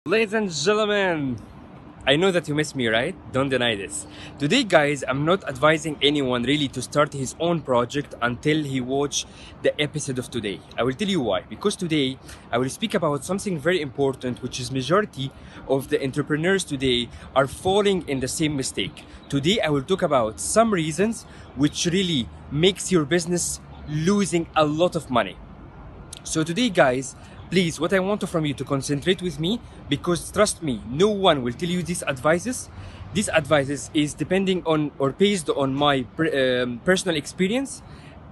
Ladies and gentlemen, I know that you miss me, right? Don't deny this. Today, guys, I'm not advising anyone really to start his own project until he watch the episode of today. I will tell you why. Because today, I will speak about something very important, which is majority of the entrepreneurs today are falling in the same mistake. Today, I will talk about some reasons which really makes your business losing a lot of money. So today, guys, please, what I want from you to concentrate with me, because trust me, no one will tell you these advices. These advices is depending on or based on my personal experience,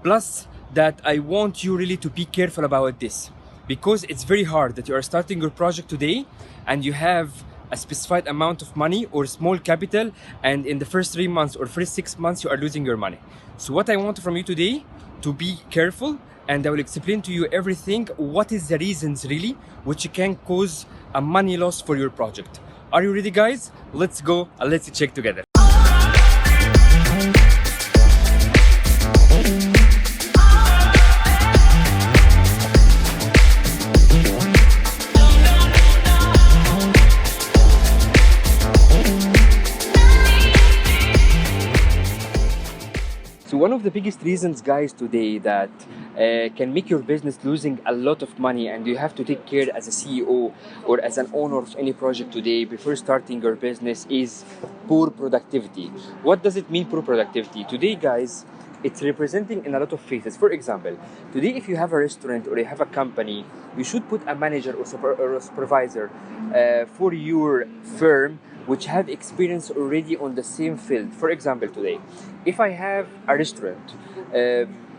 plus that I want you really to be careful about this, because it's very hard that you are starting your project today and you have a specified amount of money or small capital, and in the first 3 months or first 6 months you are losing your money. So what I want from you today, to be careful, and I will explain to you everything, what is the reasons really which can cause a money loss for your project. Are you ready, guys? Let's go and let's check together. So one of the biggest reasons, guys, today that can make your business losing a lot of money, and you have to take care as a CEO or as an owner of any project today before starting your business, is poor productivity. What does it mean, poor productivity? Today, guys, it's representing in a lot of phases. For example, today if you have a restaurant or you have a company, you should put a manager or a supervisor for your firm which have experience already on the same field. For example, today, if I have a restaurant,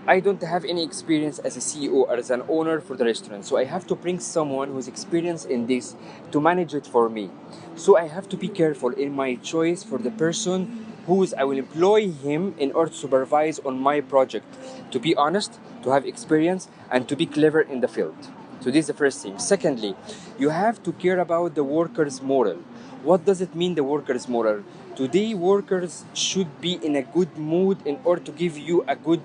I don't have any experience as a CEO or as an owner for the restaurant. So I have to bring someone who's experienced in this to manage it for me. So I have to be careful in my choice for the person whose I will employ him in order to supervise on my project. To be honest, to have experience, and to be clever in the field. So this is the first thing. Secondly, you have to care about the workers' moral. What does it mean, the workers' moral? Today, workers should be in a good mood in order to give you a good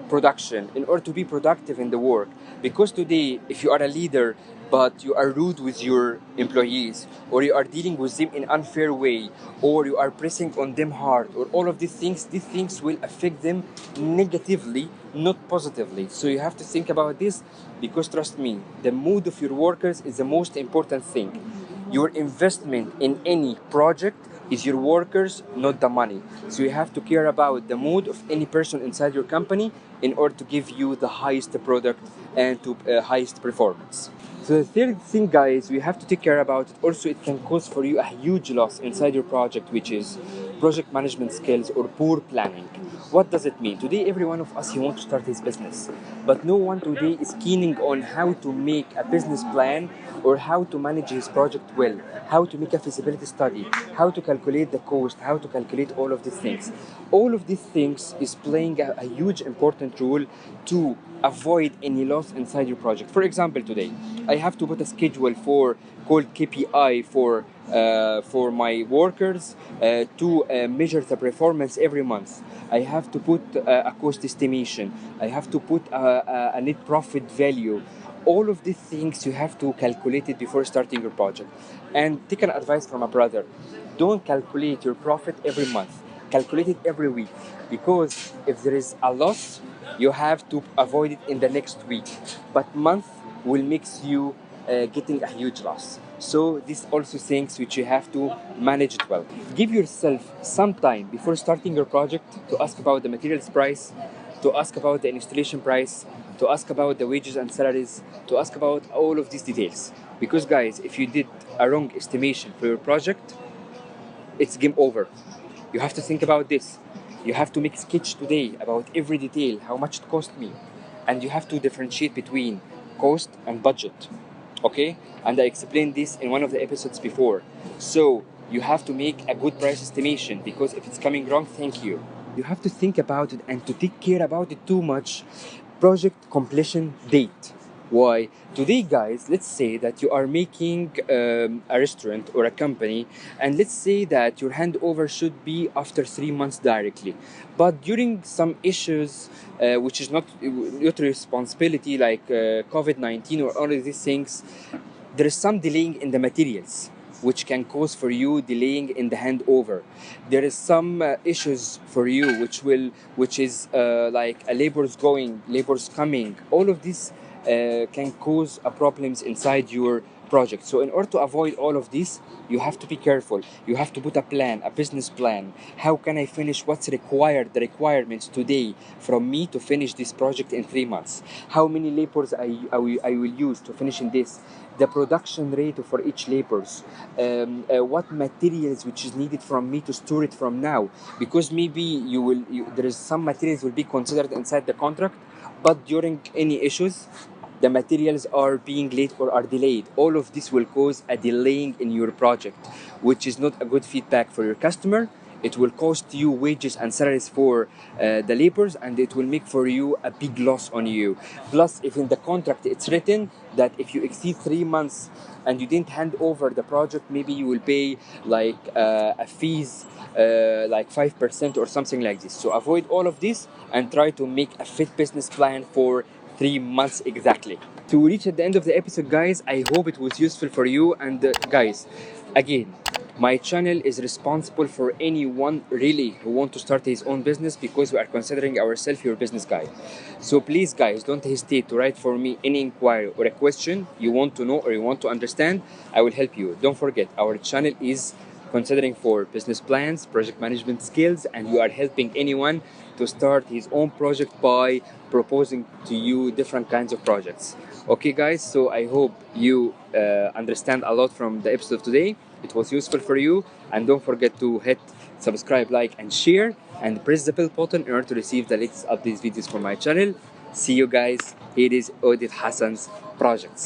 production, in order to be productive in the work. Because today, if you are a leader but you are rude with your employees, or you are dealing with them in unfair way, or you are pressing on them hard, or all of these things will affect them negatively, not positively. So you have to think about this, because trust me, the mood of your workers is the most important thing. Your investment in any project is your workers, not the money. So you have to care about the mood of any person inside your company in order to give you the highest product and to highest performance. So the third thing, guys, we have to take care about it. Also, it can cause for you a huge loss inside your project, which is project management skills or poor planning. What does it mean? Today, every one of us, he wants to start his business, but no one today is keening on how to make a business plan or how to manage his project well, how to make a feasibility study, how to calculate the cost, how to calculate all of these things. All of these things is playing a huge important role to avoid any loss inside your project. For example, today I have to put a schedule for called KPI for my workers to measure the performance every month. I have to put a cost estimation. I have to put a net profit value. All of these things you have to calculate it before starting your project. And take an advice from a brother. Don't calculate your profit every month. Calculate it every week, because if there is a loss, you have to avoid it in the next week. But month will makes you getting a huge loss. So these also things which you have to manage it well. Give yourself some time before starting your project to ask about the materials price, to ask about the installation price, to ask about the wages and salaries, to ask about all of these details. Because guys, if you did a wrong estimation for your project, it's game over. You have to think about this. You have to make a sketch today about every detail, how much it cost me. And you have to differentiate between cost and budget. Okay? And I explained this in one of the episodes before. So you have to make a good price estimation, because if it's coming wrong, thank you. You have to think about it and to take care about it too much. Project completion date. Why? Today, guys, let's say that you are making a restaurant or a company, and let's say that your handover should be after 3 months directly. But during some issues, which is not your responsibility, like COVID-19 or all of these things, there is some delaying in the materials. which can cause for you delaying in the handover. There is some issues for you which is like a labor's going, labor's coming. All of this can cause problems inside your project. So in order to avoid all of this, you have to be careful. You have to put a plan, a business plan. How can I finish what's required, the requirements today from me to finish this project in 3 months? How many labors I will use to finish in this? The production rate for each labors, what materials which is needed from me to store it from now, because maybe there is some materials will be considered inside the contract, but during any issues the materials are being late or are delayed. All of this will cause a delaying in your project, which is not a good feedback for your customer. It will cost you wages and salaries for the laborers, and it will make for you a big loss on you. Plus, if in the contract it's written that if you exceed 3 months and you didn't hand over the project, maybe you will pay like a fees like 5% or something like this. So avoid all of this and try to make a fit business plan for 3 months exactly. To reach at the end of the episode, guys, I hope it was useful for you. And guys, again, my channel is responsible for anyone really who want to start his own business, because we are considering ourselves your business guide. So please, guys, don't hesitate to write for me any inquiry or a question you want to know or you want to understand. I will help you. Don't forget, our channel is considering for business plans, project management skills, and we are helping anyone to start his own project by proposing to you different kinds of projects. Okay, guys, so I hope you understand a lot from the episode of today. It was useful for you, and don't forget to hit subscribe, like, and share, and press the bell button in order to receive the latest updates videos from my channel. See you guys. Here is A.Hassans Projects.